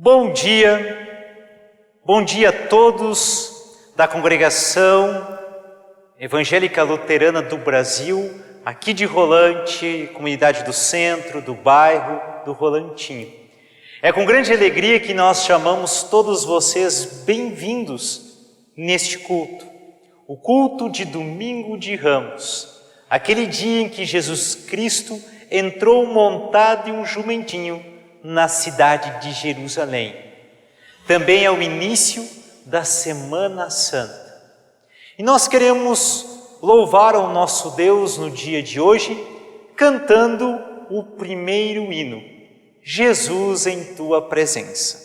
Bom dia a todos da Congregação Evangélica Luterana do Brasil, aqui de Rolante, comunidade do centro, do bairro do Rolantinho. É com grande alegria que nós chamamos todos vocês bem-vindos neste culto, o culto de Domingo de Ramos, aquele dia em que Jesus Cristo entrou montado em um jumentinho na cidade de Jerusalém. Também é o início da Semana Santa. E nós queremos louvar ao nosso Deus no dia de hoje, cantando o primeiro hino, Jesus em Tua Presença.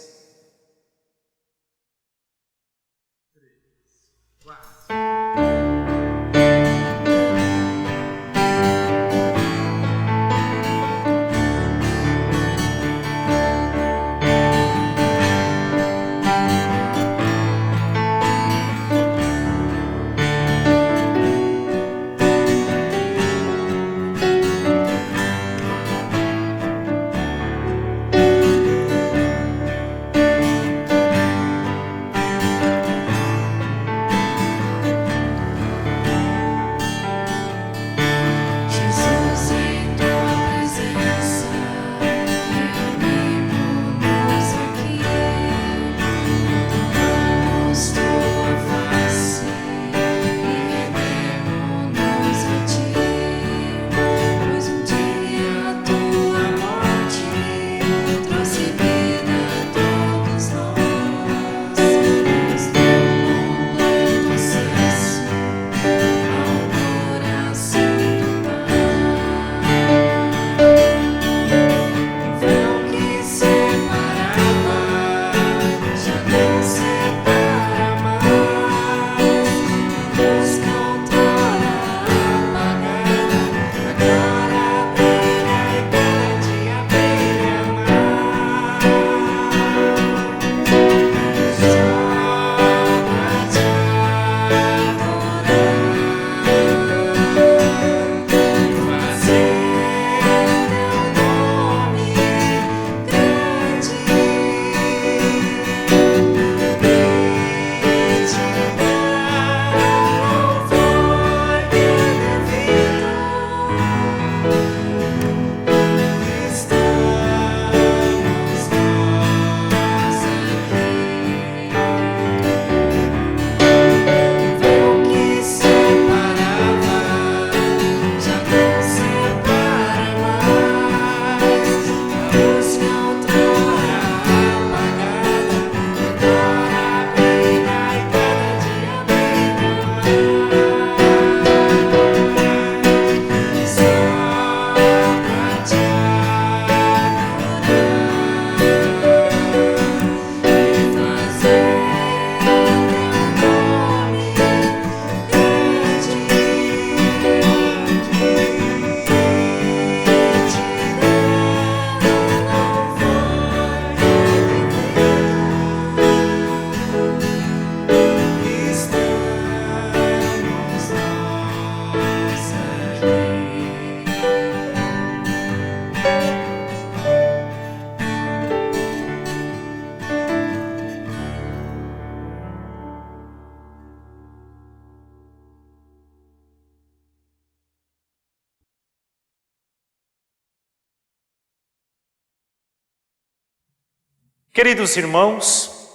Queridos irmãos,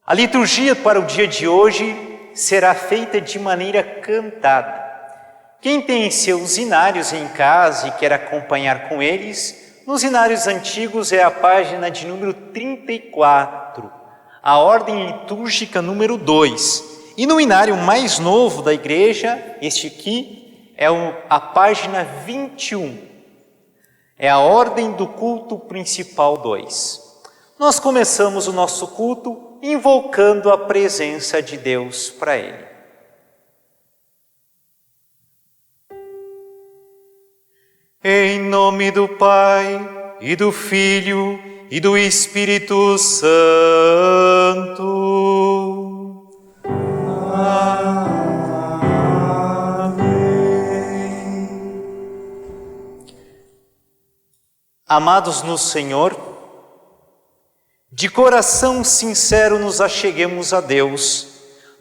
a liturgia para o dia de hoje será feita de maneira cantada. Quem tem seus hinários em casa e quer acompanhar com eles, nos hinários antigos é a página de número 34, a ordem litúrgica número 2. E no hinário mais novo da igreja, este aqui, é a página 21, é a ordem do culto principal 2. Nós começamos o nosso culto invocando a presença de Deus para ele. Em nome do Pai, e do Filho, e do Espírito Santo. Amém. Amados no Senhor, De coração sincero nos acheguemos a Deus,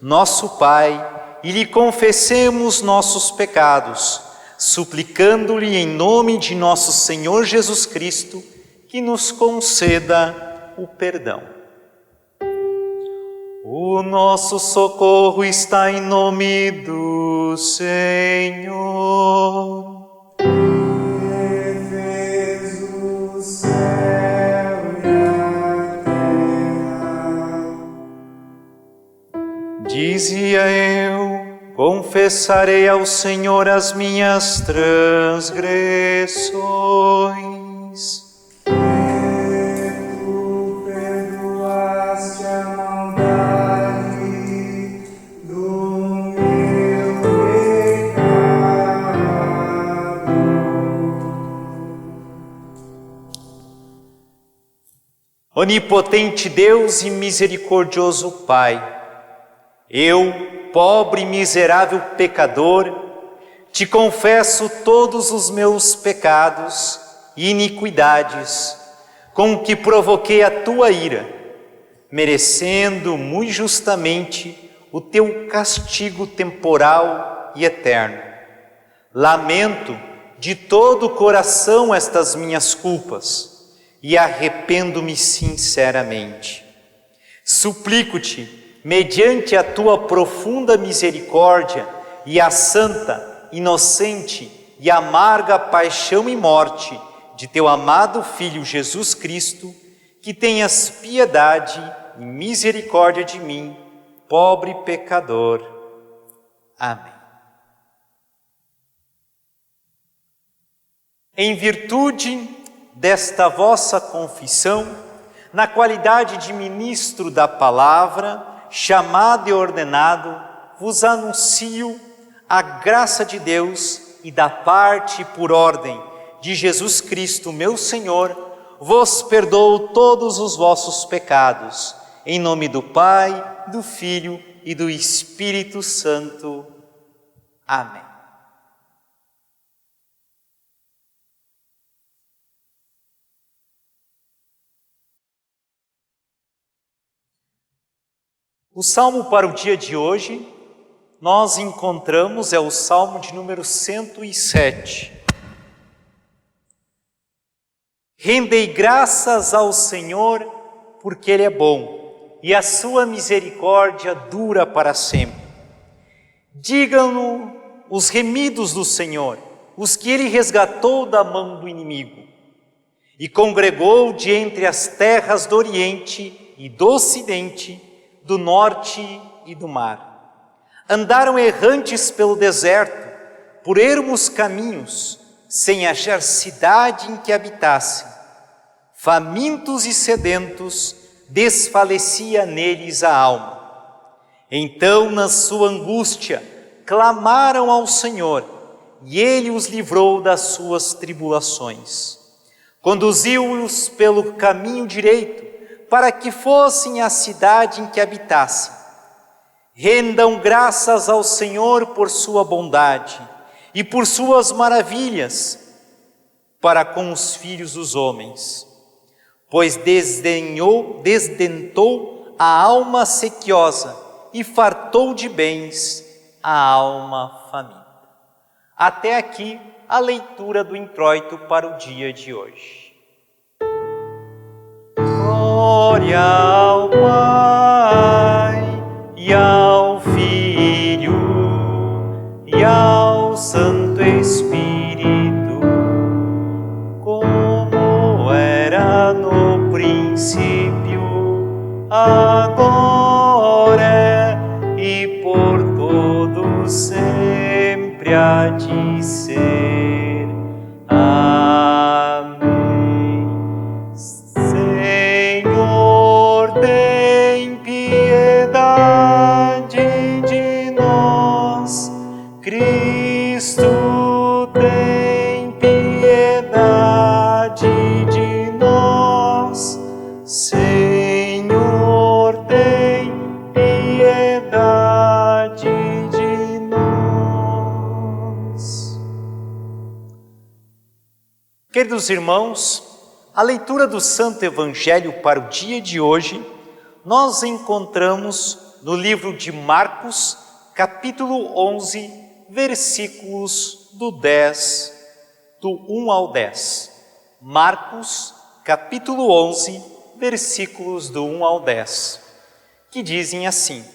nosso Pai, e lhe confessemos nossos pecados, suplicando-lhe em nome de nosso Senhor Jesus Cristo, que nos conceda o perdão. O nosso socorro está em nome do Senhor. Dizia eu, confessarei ao Senhor as minhas transgressões. Tu perdoaste a maldade do meu pecado. Onipotente Deus e misericordioso Pai, eu, pobre e miserável pecador, te confesso todos os meus pecados e iniquidades, com que provoquei a tua ira, merecendo muito justamente o teu castigo temporal e eterno. Lamento de todo o coração estas minhas culpas e arrependo-me sinceramente. Suplico-te, mediante a tua profunda misericórdia e a santa, inocente e amarga paixão e morte de teu amado Filho Jesus Cristo, que tenhas piedade e misericórdia de mim, pobre pecador. Amém. Em virtude desta vossa confissão, na qualidade de ministro da palavra, chamado e ordenado, vos anuncio a graça de Deus e da parte por ordem de Jesus Cristo, meu Senhor, vos perdoo todos os vossos pecados, em nome do Pai, do Filho e do Espírito Santo. Amém. O salmo para o dia de hoje, nós encontramos, é o salmo de número 107. Rendei graças ao Senhor, porque Ele é bom, e a sua misericórdia dura para sempre. Digam-no os remidos do Senhor, os que Ele resgatou da mão do inimigo, e congregou de entre as terras do Oriente e do Ocidente, do norte e do mar. Andaram errantes pelo deserto, por ermos caminhos, sem achar cidade em que habitassem. Famintos e sedentos, desfalecia neles a alma. Então, na sua angústia, clamaram ao Senhor, e Ele os livrou das suas tribulações. Conduziu-os pelo caminho direito, para que fossem à cidade em que habitassem. Rendam graças ao Senhor por sua bondade e por suas maravilhas para com os filhos dos homens, pois desdentou a alma sequiosa e fartou de bens a alma faminta. Até aqui a leitura do introito para o dia de hoje. Glória ao Pai, e ao Filho, e ao Santo Espírito, como era no princípio, agora e por todos sempre há de ser. Amém. Senhor, tem piedade de nós. Cristo, tem piedade de nós. Senhor, tem piedade de nós. Queridos irmãos, A leitura do Santo Evangelho para o dia de hoje, nós encontramos no livro de Marcos, capítulo 11, versículos do 1 ao 10. Marcos, capítulo 11, versículos do 1 ao 10, que dizem assim: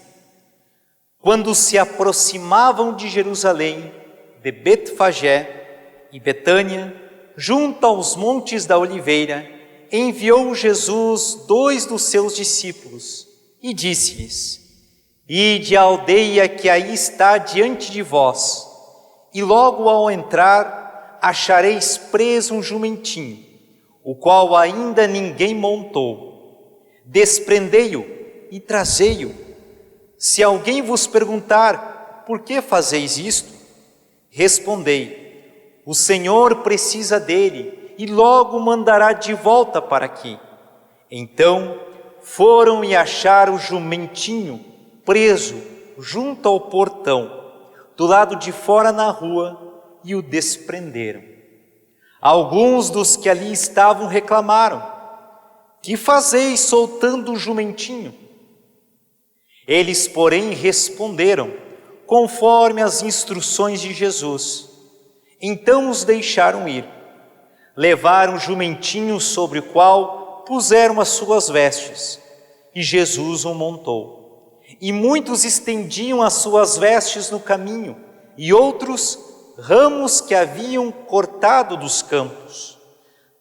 Quando se aproximavam de Jerusalém, de Betfagé e Betânia, junto aos montes da Oliveira, enviou Jesus 2 dos seus discípulos e disse-lhes: Ide à aldeia que aí está diante de vós, e logo ao entrar achareis preso um jumentinho, o qual ainda ninguém montou. Desprendei-o e trazei-o. Se alguém vos perguntar, por que fazeis isto? Respondei: o Senhor precisa dele e logo mandará de volta para aqui. Então foram e acharam o jumentinho preso junto ao portão, do lado de fora na rua, e o desprenderam. Alguns dos que ali estavam reclamaram: que fazeis soltando o jumentinho? Eles, porém, responderam conforme as instruções de Jesus. Então os deixaram ir. Levaram o jumentinho sobre o qual puseram as suas vestes, e Jesus o montou. E muitos estendiam as suas vestes no caminho, e outros ramos que haviam cortado dos campos.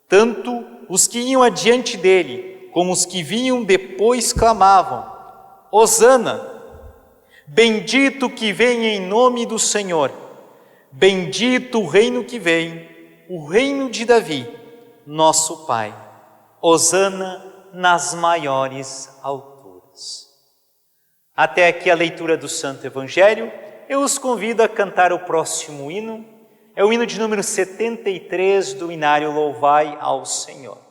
Tanto os que iam adiante dele, como os que vinham depois clamavam: Hosana! Bendito que vem em nome do Senhor! Bendito o reino que vem, o reino de Davi, nosso Pai. Hosana nas maiores alturas. Até aqui a leitura do Santo Evangelho. Eu os convido a cantar o próximo hino. É o hino de número 73 do Inário Louvai ao Senhor.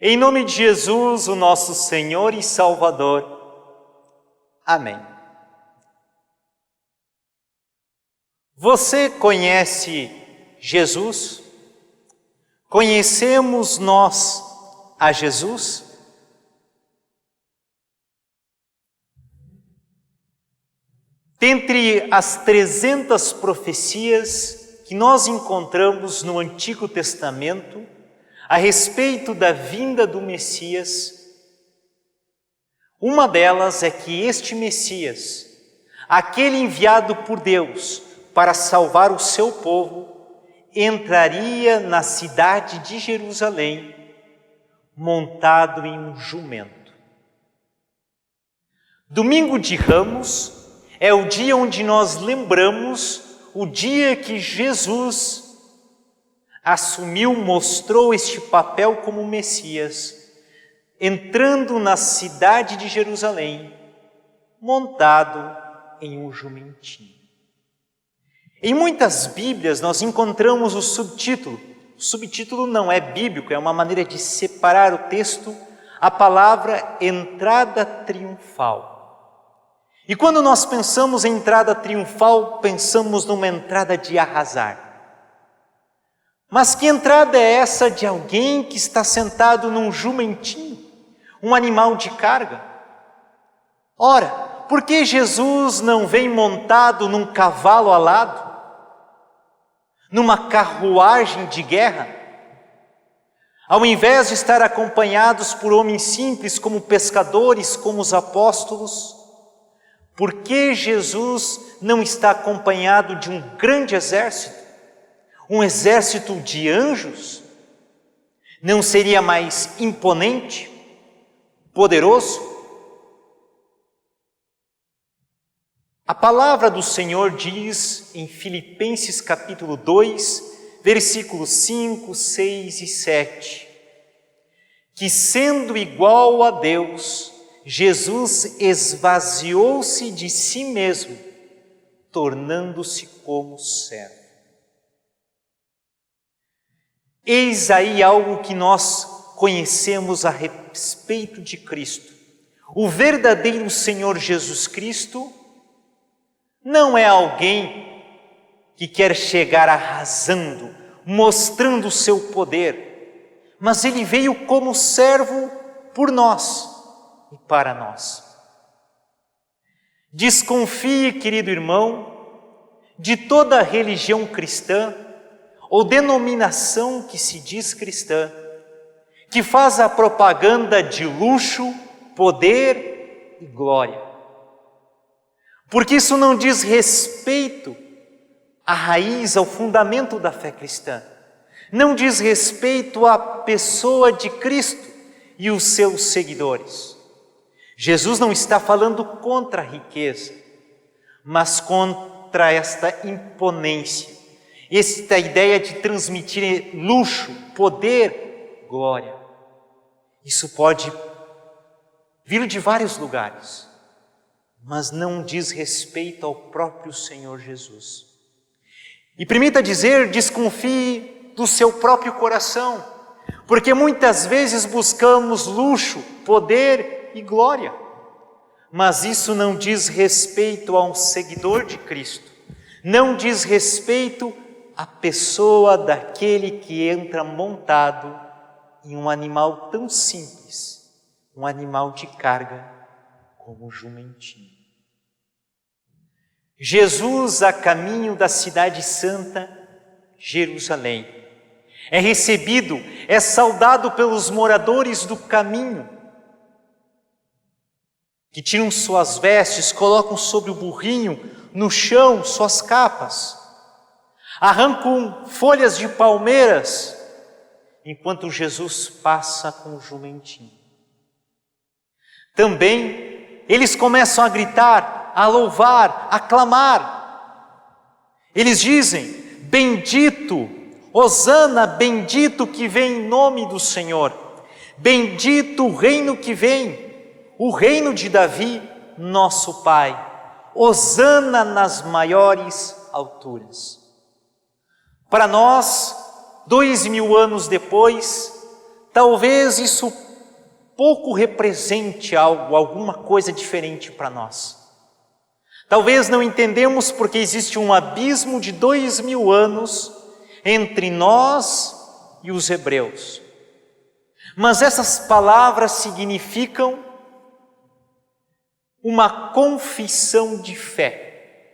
Em nome de Jesus, o nosso Senhor e Salvador. Amém. Você conhece Jesus? Conhecemos nós a Jesus? Dentre as 300 profecias que nós encontramos no Antigo Testamento a respeito da vinda do Messias, uma delas é que este Messias, aquele enviado por Deus para salvar o seu povo, entraria na cidade de Jerusalém montado em um jumento. Domingo de Ramos é o dia onde nós lembramos o dia que Jesus assumiu, mostrou este papel como Messias, entrando na cidade de Jerusalém, montado em um jumentinho. Em muitas Bíblias nós encontramos o subtítulo. O subtítulo não é bíblico, é uma maneira de separar o texto, a palavra entrada triunfal. E quando nós pensamos em entrada triunfal, pensamos numa entrada de arrasar. Mas que entrada é essa de alguém que está sentado num jumentinho, um animal de carga? Ora, por que Jesus não vem montado num cavalo alado? Numa carruagem de guerra? Ao invés de estar acompanhados por homens simples como pescadores, como os apóstolos, por que Jesus não está acompanhado de um grande exército? Um exército de anjos? Não seria mais imponente, poderoso? A palavra do Senhor diz em Filipenses capítulo 2, versículos 5, 6 e 7, que sendo igual a Deus, Jesus esvaziou-se de si mesmo, tornando-se como servo. Eis aí algo que nós conhecemos a respeito de Cristo. O verdadeiro Senhor Jesus Cristo não é alguém que quer chegar arrasando, mostrando o seu poder, mas ele veio como servo por nós e para nós. Desconfie, querido irmão, de toda religião cristã ou denominação que se diz cristã, que faz a propaganda de luxo, poder e glória. Porque isso não diz respeito à raiz, ao fundamento da fé cristã. Não diz respeito à pessoa de Cristo e os seus seguidores. Jesus não está falando contra a riqueza, mas contra esta imponência, esta ideia de transmitir luxo, poder, glória. Isso pode vir de vários lugares, mas não diz respeito ao próprio Senhor Jesus. E permita dizer, desconfie do seu próprio coração, porque muitas vezes buscamos luxo, poder e glória, mas isso não diz respeito a um seguidor de Cristo, não diz respeito à pessoa daquele que entra montado em um animal tão simples, um animal de carga como o jumentinho. Jesus, a caminho da cidade santa, Jerusalém, é recebido, é saudado pelos moradores do caminho, que tiram suas vestes, colocam sobre o burrinho, no chão, suas capas, arrancam folhas de palmeiras, enquanto Jesus passa com o jumentinho. Também eles começam a gritar, a louvar, a clamar. Eles dizem, bendito, hosana, bendito que vem em nome do Senhor. Bendito o reino que vem, o reino de Davi, nosso Pai. Hosana nas maiores alturas. Para nós, 2000 anos depois, talvez isso pouco represente algo, alguma coisa diferente para nós. Talvez não entendemos porque existe um abismo de 2000 anos entre nós e os hebreus. Mas essas palavras significam uma confissão de fé.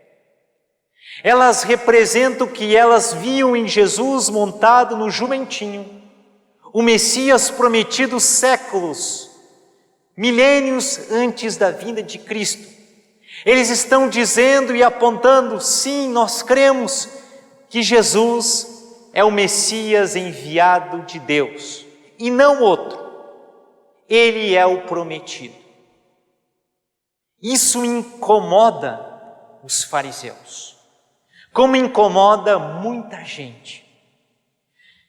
Elas representam que elas viam em Jesus montado no jumentinho, o Messias prometido séculos, milênios antes da vinda de Cristo. Eles estão dizendo e apontando, sim, nós cremos que Jesus é o Messias enviado de Deus, e não outro. Ele é o prometido. Isso incomoda os fariseus, como incomoda muita gente.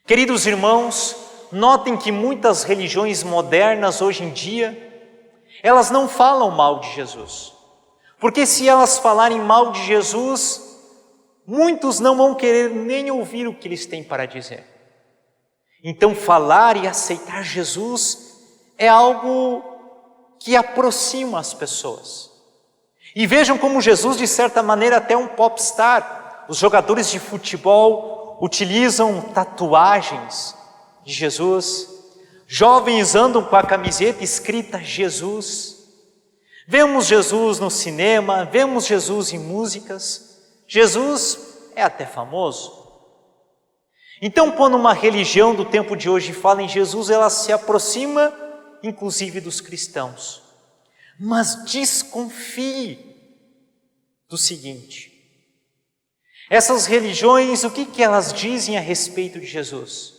Queridos irmãos, notem que muitas religiões modernas hoje em dia, elas não falam mal de Jesus. Porque se elas falarem mal de Jesus, muitos não vão querer nem ouvir o que eles têm para dizer. Então falar e aceitar Jesus é algo que aproxima as pessoas. E vejam como Jesus, de certa maneira, até um popstar. Os jogadores de futebol utilizam tatuagens de Jesus. Jovens andam com a camiseta escrita Jesus. Vemos Jesus no cinema, vemos Jesus em músicas. Jesus é até famoso. Então, quando uma religião do tempo de hoje fala em Jesus, ela se aproxima, inclusive, dos cristãos. Mas desconfie do seguinte: essas religiões, o que elas dizem a respeito de Jesus?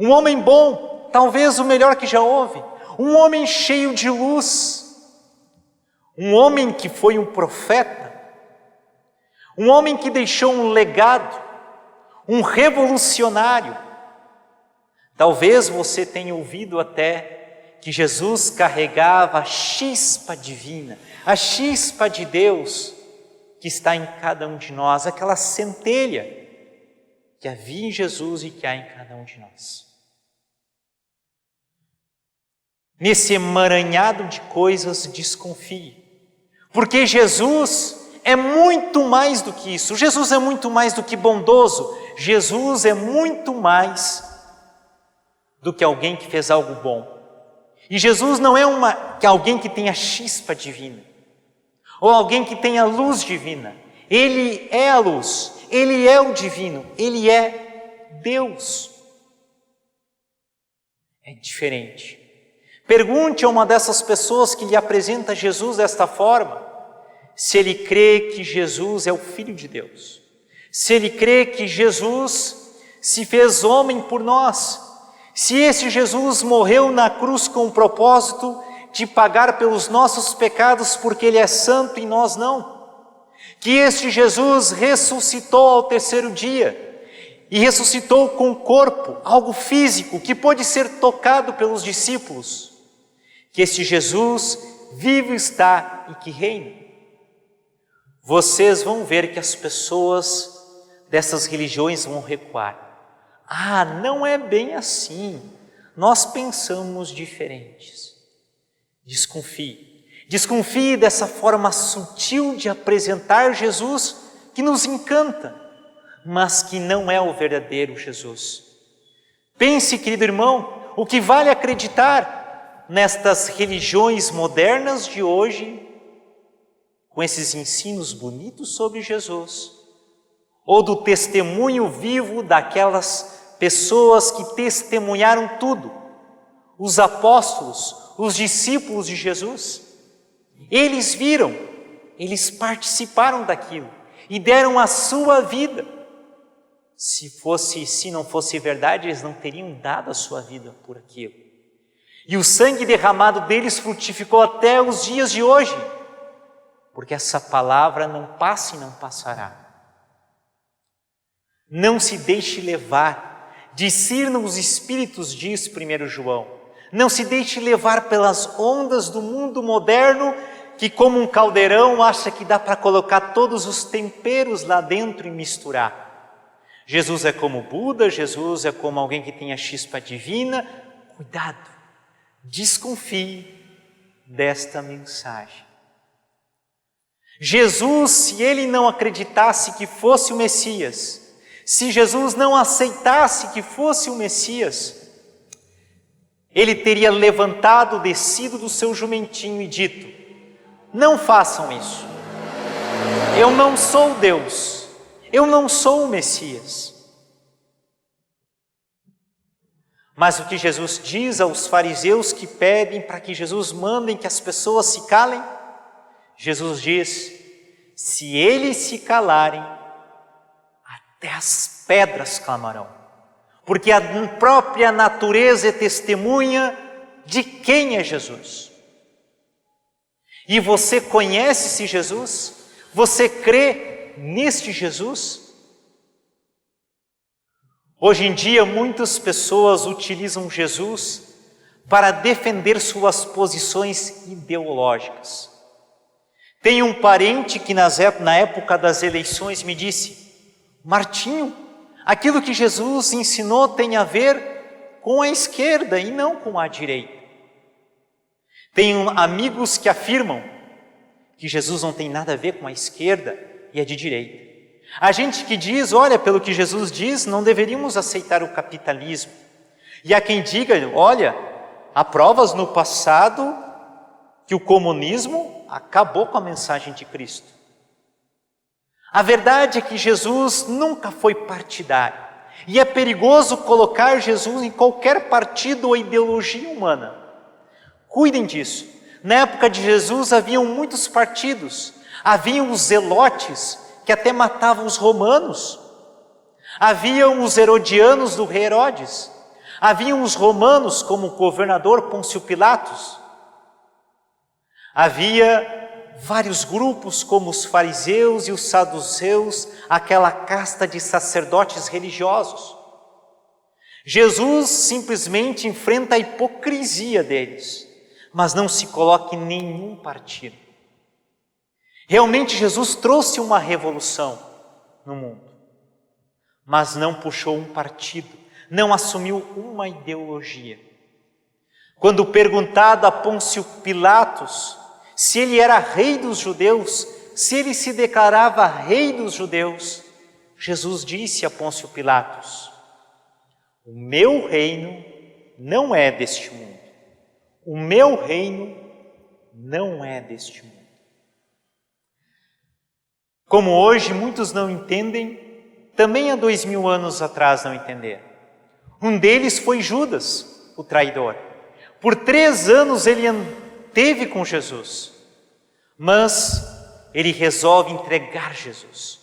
Um homem bom, talvez o melhor que já houve, um homem cheio de luz, um homem que foi um profeta, um homem que deixou um legado, um revolucionário. Talvez você tenha ouvido até que Jesus carregava a chispa divina, a chispa de Deus que está em cada um de nós, aquela centelha que havia em Jesus e que há em cada um de nós. Nesse emaranhado de coisas, desconfie, porque Jesus é muito mais do que isso. Jesus é muito mais do que bondoso. Jesus é muito mais do que alguém que fez algo bom. E Jesus não é alguém que tenha chispa divina, ou alguém que tenha luz divina. Ele é a luz, Ele é o divino, Ele é Deus. É diferente. Pergunte a uma dessas pessoas que lhe apresenta Jesus desta forma, se ele crê que Jesus é o Filho de Deus, se ele crê que Jesus se fez homem por nós, se esse Jesus morreu na cruz com o propósito de pagar pelos nossos pecados porque Ele é santo e nós não, que este Jesus ressuscitou ao terceiro dia e ressuscitou com o corpo, algo físico que pôde ser tocado pelos discípulos, que este Jesus vivo está e que reina. Vocês vão ver que as pessoas dessas religiões vão recuar. Ah, não é bem assim, nós pensamos diferentes. Desconfie dessa forma sutil de apresentar Jesus que nos encanta, mas que não é o verdadeiro Jesus. Pense, querido irmão, o que vale acreditar nestas religiões modernas de hoje, com esses ensinos bonitos sobre Jesus, ou do testemunho vivo daquelas pessoas que testemunharam tudo, os apóstolos, os discípulos de Jesus. Eles viram, eles participaram daquilo e deram a sua vida. Se não fosse verdade, eles não teriam dado a sua vida por aquilo. E o sangue derramado deles frutificou até os dias de hoje, porque essa palavra não passa e não passará. Não se deixe levar, discernam os espíritos, diz 1 João. Não se deixe levar pelas ondas do mundo moderno, que como um caldeirão acha que dá para colocar todos os temperos lá dentro e misturar. Jesus é como Buda, Jesus é como alguém que tem a chispa divina. cuidado, desconfie desta mensagem. Jesus, se ele não acreditasse que fosse o Messias, se Jesus não aceitasse que fosse o Messias, ele teria levantado, descido do seu jumentinho e dito: não façam isso. Eu não sou Deus. Eu não sou o Messias. Mas o que Jesus diz aos fariseus que pedem para que Jesus mandem que as pessoas se calem, Jesus diz: se eles se calarem, até as pedras clamarão. Porque a própria natureza é testemunha de quem é Jesus. E você conhece esse Jesus? Você crê neste Jesus? Hoje em dia, muitas pessoas utilizam Jesus para defender suas posições ideológicas. Tem um parente que na época das eleições me disse: Martinho, aquilo que Jesus ensinou tem a ver com a esquerda e não com a direita. Tenho amigos que afirmam que Jesus não tem nada a ver com a esquerda e é de direita. A gente que diz: olha, pelo que Jesus diz, não deveríamos aceitar o capitalismo. E há quem diga: olha, há provas no passado que o comunismo acabou com a mensagem de Cristo. A verdade é que Jesus nunca foi partidário. E é perigoso colocar Jesus em qualquer partido ou ideologia humana. Cuidem disso. Na época de Jesus haviam muitos partidos. Haviam os zelotes, que até matavam os romanos. Haviam os herodianos do rei Herodes. Haviam os romanos como o governador Pôncio Pilatos. Havia vários grupos como os fariseus e os saduceus, aquela casta de sacerdotes religiosos. Jesus simplesmente enfrenta a hipocrisia deles, mas não se coloca em nenhum partido. Realmente Jesus trouxe uma revolução no mundo, mas não puxou um partido, não assumiu uma ideologia. Quando perguntado a Pôncio Pilatos se ele era rei dos judeus, se ele se declarava rei dos judeus, Jesus disse a Pôncio Pilatos: o meu reino não é deste mundo. O meu reino não é deste mundo. Como hoje muitos não entendem, também há 2000 anos atrás não entenderam. Um deles foi Judas, o traidor. Por 3 anos ele esteve com Jesus, mas ele resolve entregar Jesus.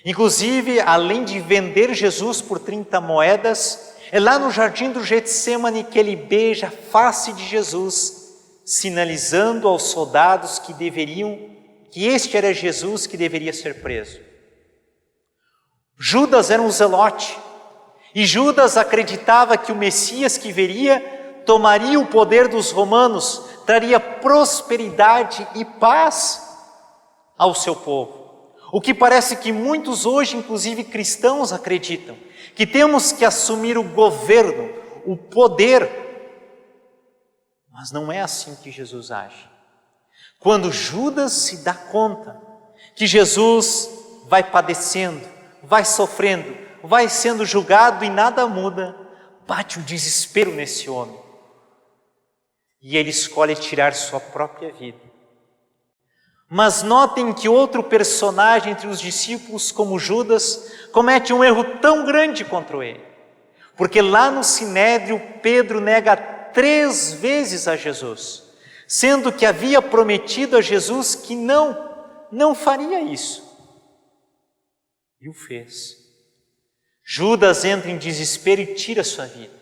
Inclusive, além de vender Jesus por 30 moedas, é lá no jardim do Getsêmani que ele beija a face de Jesus, sinalizando aos soldados que este era Jesus que deveria ser preso. Judas era um zelote, e Judas acreditava que o Messias que viria tomaria o poder dos romanos, traria prosperidade e paz ao seu povo. O que parece que muitos hoje, inclusive cristãos, acreditam, que temos que assumir o governo, o poder, mas não é assim que Jesus age. Quando Judas se dá conta que Jesus vai padecendo, vai sofrendo, vai sendo julgado e nada muda, bate o desespero nesse homem. E ele escolhe tirar sua própria vida. Mas notem que outro personagem entre os discípulos, como Judas, comete um erro tão grande contra ele. Porque lá no Sinédrio, Pedro nega 3 vezes a Jesus, sendo que havia prometido a Jesus que não faria isso. E o fez. Judas entra em desespero e tira sua vida.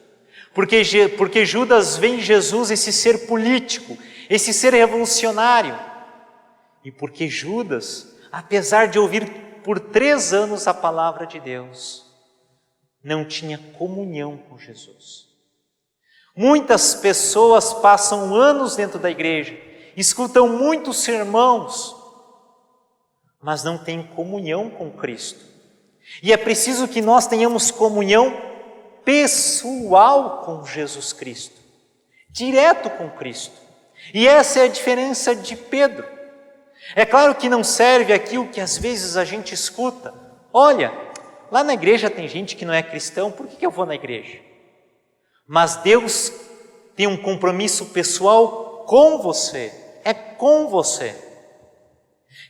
Porque Judas vê em Jesus esse ser político, esse ser revolucionário. E porque Judas, apesar de ouvir por 3 anos a palavra de Deus, não tinha comunhão com Jesus. Muitas pessoas passam anos dentro da igreja, escutam muitos sermões, mas não têm comunhão com Cristo. E é preciso que nós tenhamos comunhão pessoal com Jesus Cristo. direto com Cristo. E essa é a diferença de Pedro. É claro que não serve aquilo que às vezes a gente escuta. Olha, lá na igreja tem gente que não é cristão, por que eu vou na igreja? Mas Deus tem um compromisso pessoal com você, é com você.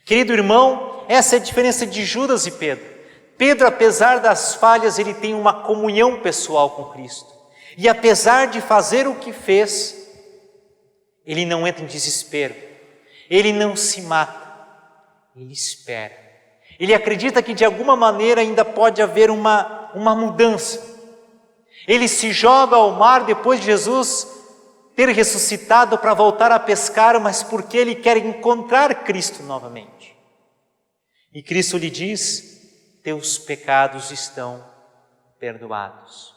Querido irmão, essa é a diferença de Judas e Pedro. Pedro, apesar das falhas, ele tem uma comunhão pessoal com Cristo. E apesar de fazer o que fez, ele não entra em desespero, ele não se mata, ele espera. Ele acredita que de alguma maneira ainda pode haver uma mudança. Ele se joga ao mar depois de Jesus ter ressuscitado para voltar a pescar, mas porque ele quer encontrar Cristo novamente. E Cristo lhe diz: teus pecados estão perdoados.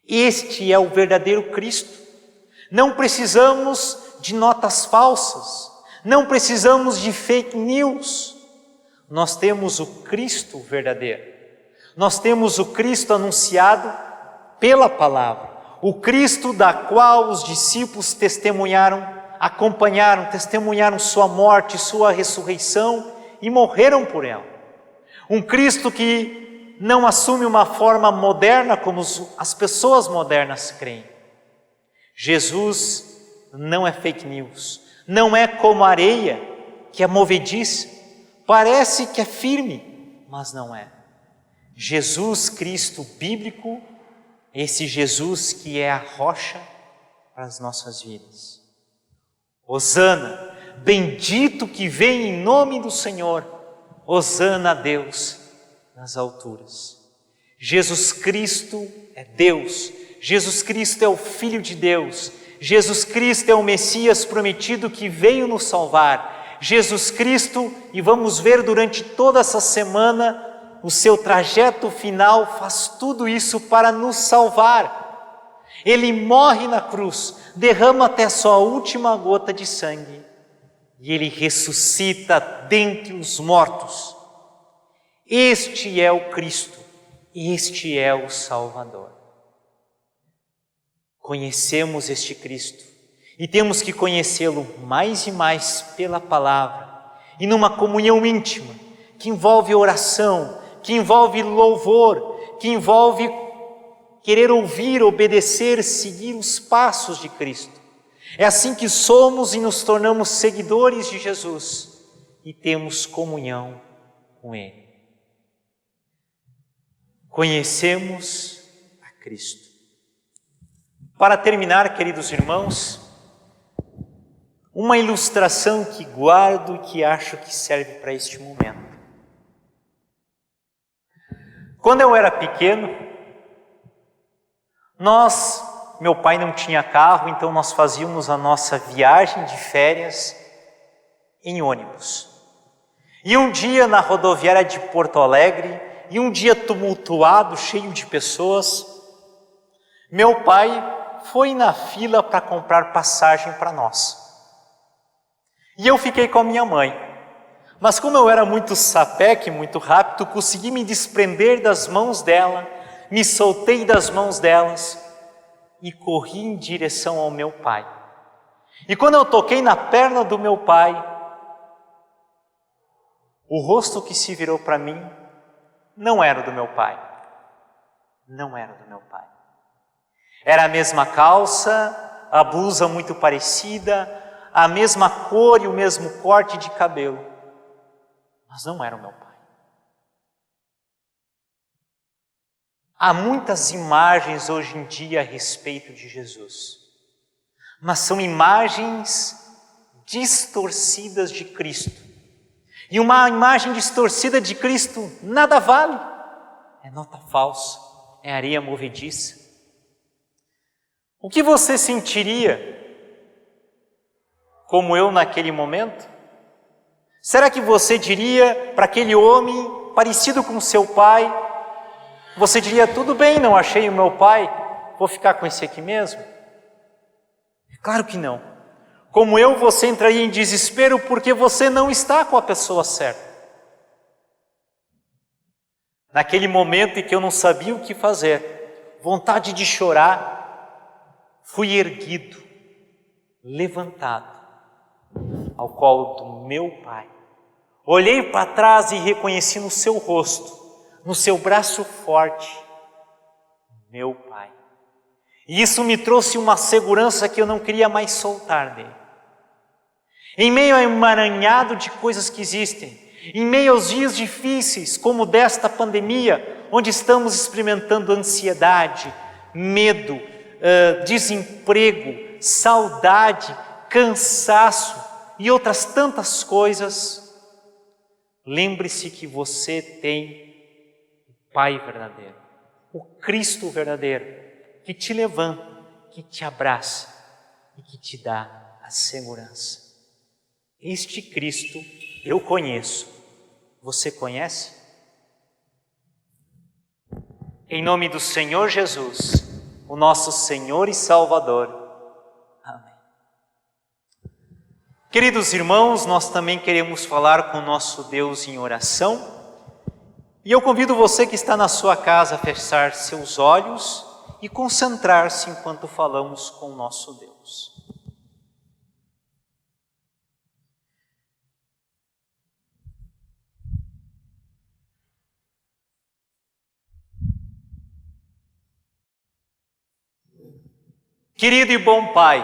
Este é o verdadeiro Cristo. Não precisamos de notas falsas, não precisamos de fake news. Nós temos o Cristo verdadeiro. Nós temos o Cristo anunciado pela palavra. O Cristo da qual os discípulos testemunharam sua morte, sua ressurreição e morreram por ela. Um Cristo que não assume uma forma moderna como as pessoas modernas creem. Jesus não é fake news, não é como a areia que é movediça, parece que é firme, mas não é. Jesus Cristo bíblico, esse Jesus que é a rocha para as nossas vidas. Hosana, bendito que vem em nome do Senhor, hosana a Deus nas alturas. Jesus Cristo é Deus, Jesus Cristo é o Filho de Deus, Jesus Cristo é o Messias prometido que veio nos salvar. Jesus Cristo, e vamos ver durante toda essa semana, o seu trajeto final faz tudo isso para nos salvar. Ele morre na cruz, derrama até sua última gota de sangue e ele ressuscita dentre os mortos. Este é o Cristo, este é o Salvador. Conhecemos este Cristo e temos que conhecê-lo mais e mais pela palavra e numa comunhão íntima que envolve oração, que envolve louvor, que envolve querer ouvir, obedecer, seguir os passos de Cristo. É assim que somos e nos tornamos seguidores de Jesus e temos comunhão com Ele. Conhecemos a Cristo. Para terminar, queridos irmãos, uma ilustração que guardo e que acho que serve para este momento. Quando eu era pequeno, meu pai não tinha carro, então nós fazíamos a nossa viagem de férias em ônibus. E um dia na rodoviária de Porto Alegre, e um dia tumultuado, cheio de pessoas, meu pai foi na fila para comprar passagem para nós. E eu fiquei com a minha mãe. Mas como eu era muito sapeque, muito rápido, consegui me desprender das mãos dela, me soltei das mãos delas e corri em direção ao meu pai. E quando eu toquei na perna do meu pai, o rosto que se virou para mim não era o do meu pai. Não era do meu pai. Era a mesma calça, a blusa muito parecida, a mesma cor e o mesmo corte de cabelo. Mas não era o meu pai. Há muitas imagens hoje em dia a respeito de Jesus, mas são imagens distorcidas de Cristo. E uma imagem distorcida de Cristo nada vale. É nota falsa, é areia movediça. O que você sentiria como eu naquele momento? Será que você diria para aquele homem parecido com seu pai, você diria, tudo bem, não achei o meu pai, vou ficar com esse aqui mesmo? Claro que não. Como eu, você entraria em desespero porque você não está com a pessoa certa. Naquele momento em que eu não sabia o que fazer, vontade de chorar, fui erguido, levantado ao colo do meu Pai. Olhei para trás e reconheci no seu rosto, no seu braço forte, meu Pai. E isso me trouxe uma segurança que eu não queria mais soltar dele. Em meio a um emaranhado de coisas que existem, em meio aos dias difíceis, como desta pandemia, onde estamos experimentando ansiedade, medo, desemprego, saudade, cansaço e outras tantas coisas, lembre-se que você tem o Pai verdadeiro, o Cristo verdadeiro, que te levanta, que te abraça e que te dá a segurança. Este Cristo eu conheço. Você conhece? Em nome do Senhor Jesus, o nosso Senhor e Salvador. Amém. Queridos irmãos, nós também queremos falar com o nosso Deus em oração. E eu convido você que está na sua casa a fechar seus olhos e concentrar-se enquanto falamos com o nosso Deus. Querido e bom Pai,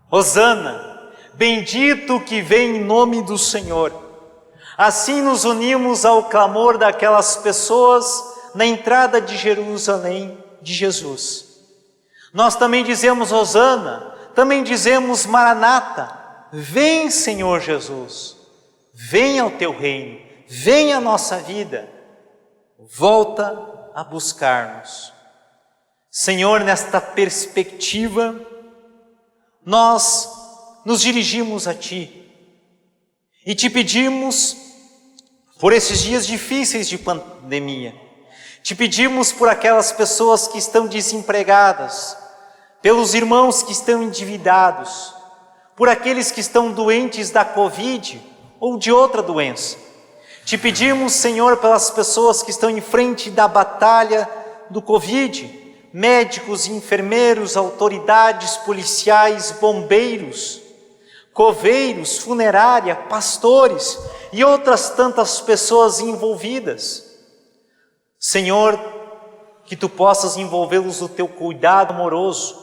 Hosana, bendito que vem em nome do Senhor. Assim nos unimos ao clamor daquelas pessoas na entrada de Jerusalém de Jesus. Nós também dizemos Hosana, também dizemos Maranata, vem Senhor Jesus, vem ao teu reino, vem à nossa vida, volta a buscar-nos. Senhor, nesta perspectiva, nós nos dirigimos a Ti e Te pedimos por esses dias difíceis de pandemia. Te pedimos por aquelas pessoas que estão desempregadas, pelos irmãos que estão endividados, por aqueles que estão doentes da Covid ou de outra doença. Te pedimos, Senhor, pelas pessoas que estão em frente da batalha do Covid, médicos, enfermeiros, autoridades policiais, bombeiros, coveiros, funerária, pastores e outras tantas pessoas envolvidas. Senhor, que Tu possas envolvê-los no Teu cuidado amoroso,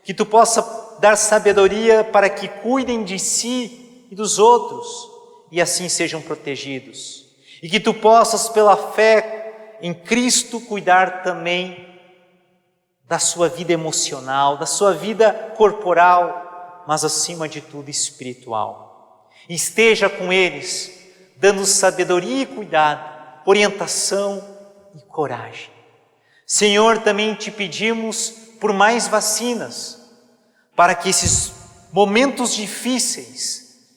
que Tu possa dar sabedoria para que cuidem de si e dos outros e assim sejam protegidos. E que Tu possas, pela fé em Cristo, cuidar também da sua vida emocional, da sua vida corporal, mas acima de tudo espiritual. Esteja com eles, dando sabedoria e cuidado, orientação e coragem. Senhor, também Te pedimos por mais vacinas, para que esses momentos difíceis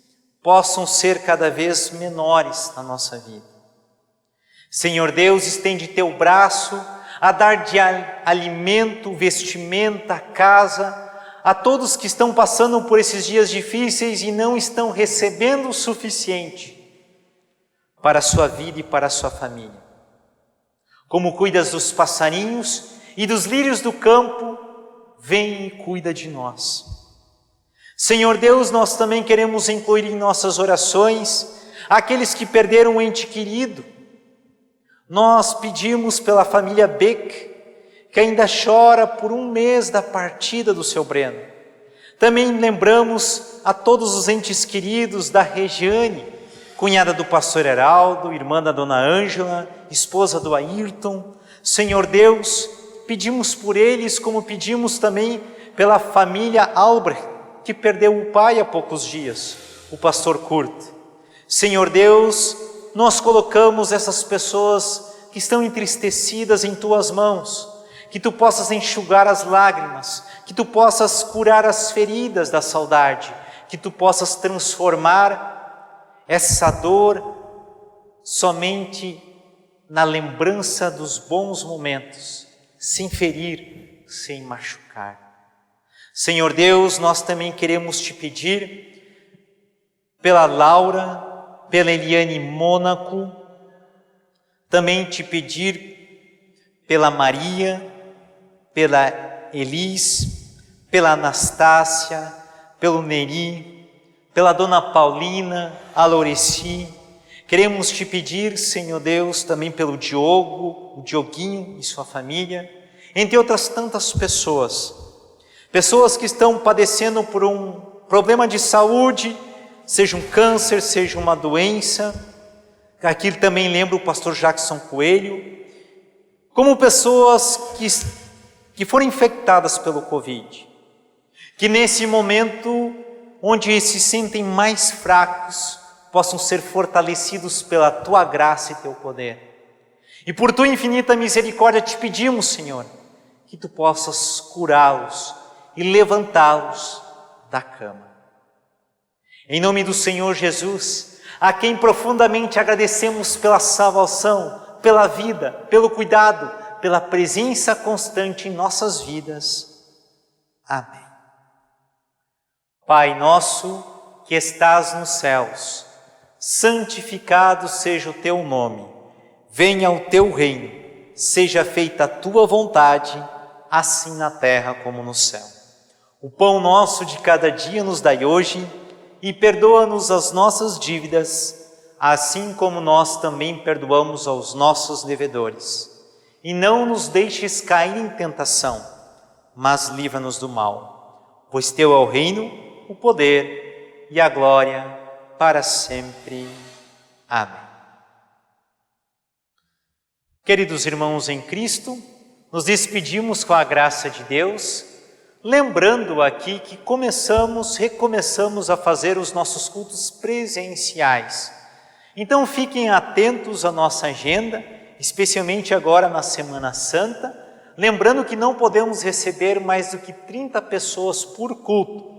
possam ser cada vez menores na nossa vida. Senhor Deus, estende Teu braço a dar de alimento, vestimenta, casa, a todos que estão passando por esses dias difíceis e não estão recebendo o suficiente para a sua vida e para a sua família. Como cuidas dos passarinhos e dos lírios do campo, vem e cuida de nós. Senhor Deus, nós também queremos incluir em nossas orações aqueles que perderam um ente querido. Nós pedimos pela família Beck, que ainda chora por um mês da partida do seu Breno. Também lembramos a todos os entes queridos da Regiane, cunhada do pastor Heraldo, irmã da dona Ângela, esposa do Ayrton. Senhor Deus, pedimos por eles, como pedimos também pela família Albrecht, que perdeu o pai há poucos dias, o pastor Kurt. Senhor Deus, nós colocamos essas pessoas que estão entristecidas em Tuas mãos, que Tu possas enxugar as lágrimas, que Tu possas curar as feridas da saudade, que Tu possas transformar essa dor somente na lembrança dos bons momentos, sem ferir, sem machucar. Senhor Deus, nós também queremos Te pedir pela Laura, pela Eliane Mônaco, também Te pedir pela Maria, pela Elis, pela Anastácia, pelo Neri, pela Dona Paulina, a Laureci. Queremos te pedir, Senhor Deus, também pelo Diogo, o Dioguinho e sua família, entre outras tantas pessoas. Pessoas que estão padecendo por um problema de saúde, seja um câncer, seja uma doença. Aqui também lembro o pastor Jackson Coelho, como pessoas que foram infectadas pelo Covid, que nesse momento onde se sentem mais fracos, possam ser fortalecidos pela Tua graça e Teu poder. E por Tua infinita misericórdia te pedimos, Senhor, que Tu possas curá-los e levantá-los da cama. Em nome do Senhor Jesus, a quem profundamente agradecemos pela salvação, pela vida, pelo cuidado, pela presença constante em nossas vidas. Amém. Pai nosso que estás nos céus, santificado seja o teu nome. Venha o teu reino, seja feita a tua vontade, assim na terra como no céu. O pão nosso de cada dia nos dai hoje, e perdoa-nos as nossas dívidas, assim como nós também perdoamos aos nossos devedores. E não nos deixes cair em tentação, mas livra-nos do mal. Pois teu é o reino, o poder e a glória para sempre. Amém. Queridos irmãos em Cristo, nos despedimos com a graça de Deus, lembrando aqui que recomeçamos a fazer os nossos cultos presenciais. Então fiquem atentos à nossa agenda, especialmente agora na Semana Santa, lembrando que não podemos receber mais do que 30 pessoas por culto.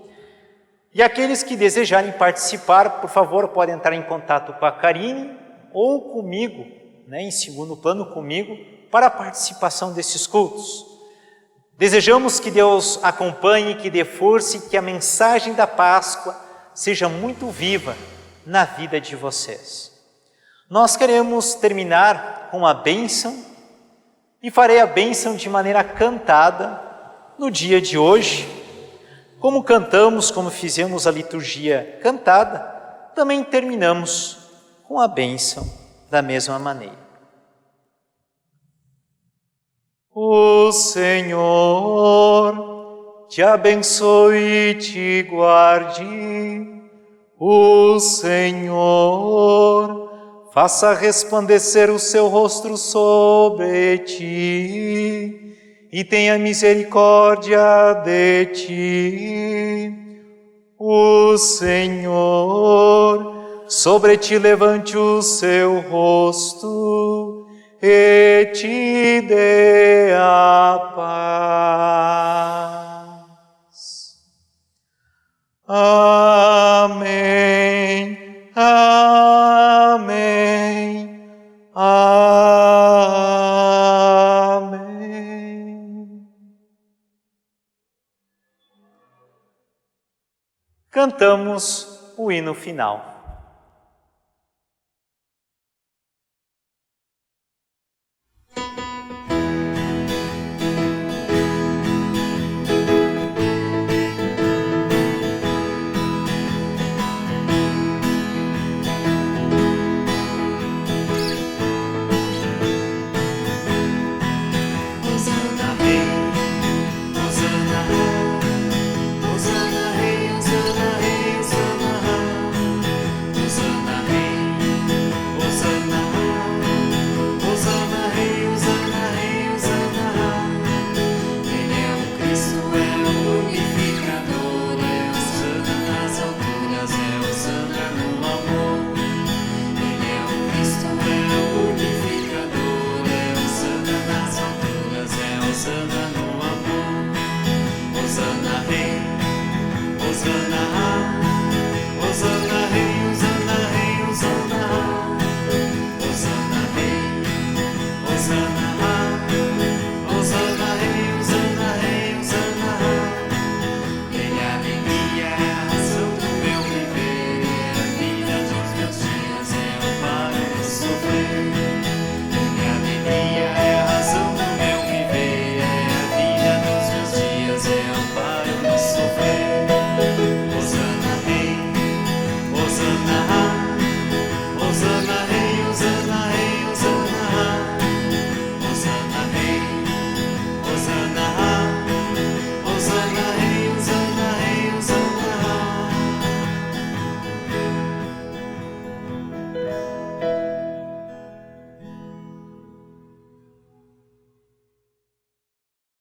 E aqueles que desejarem participar, por favor, podem entrar em contato com a Karine ou comigo, em segundo plano comigo, para a participação desses cultos. Desejamos que Deus acompanhe, que dê força e que a mensagem da Páscoa seja muito viva na vida de vocês. Nós queremos terminar com a bênção e farei a bênção de maneira cantada no dia de hoje. Como cantamos, como fizemos a liturgia cantada, também terminamos com a bênção da mesma maneira. O Senhor te abençoe e te guarde. O Senhor faça resplandecer o seu rosto sobre ti e tenha misericórdia de ti. O Senhor sobre ti levante o seu rosto e te dê a paz. Amém, amém, amém. Cantamos o hino final.